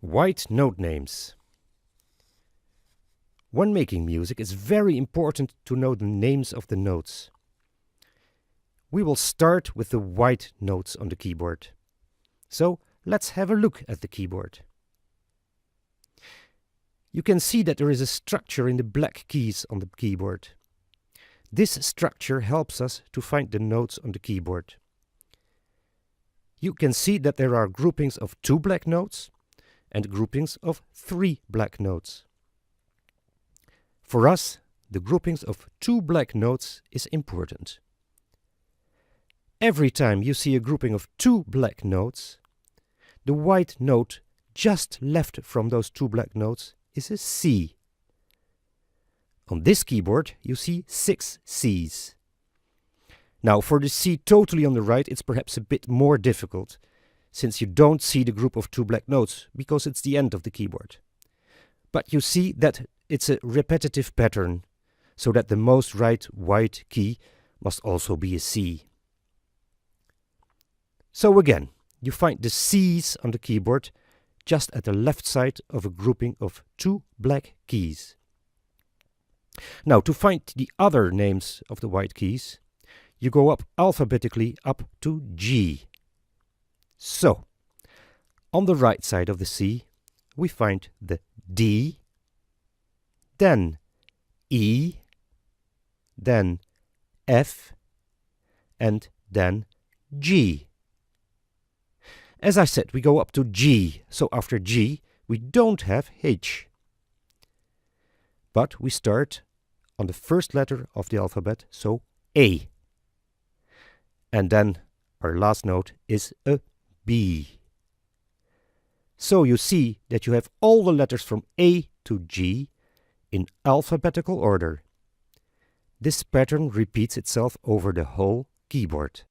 White note names. When making music, it's very important to know the names of the notes. We will start with the white notes on the keyboard. So let's have a look at the keyboard. You can see that there is a structure in the black keys on the keyboard. This structure helps us to find the notes on the keyboard. You can see that there are groupings of 2 black notes and groupings of 3 black notes. For us, the groupings of 2 black notes is important. Every time you see a grouping of 2 black notes, the white note just left from those 2 black notes is a C. On this keyboard you see 6 Cs. Now for the C totally on the right it's perhaps a bit more difficult, since you don't see the group of 2 black notes because it's the end of the keyboard. But you see that it's a repetitive pattern, so that the most right white key must also be a C. So again, you find the C's on the keyboard just at the left side of a grouping of 2 black keys. Now to find the other names of the white keys, you go up alphabetically up to G. So, on the right side of the C, we find the D, then E, then F, and then G. As I said, we go up to G, so after G we don't have H. But we start on the first letter of the alphabet, so A. And then our last note is a B. So you see that you have all the letters from A to G in alphabetical order. This pattern repeats itself over the whole keyboard.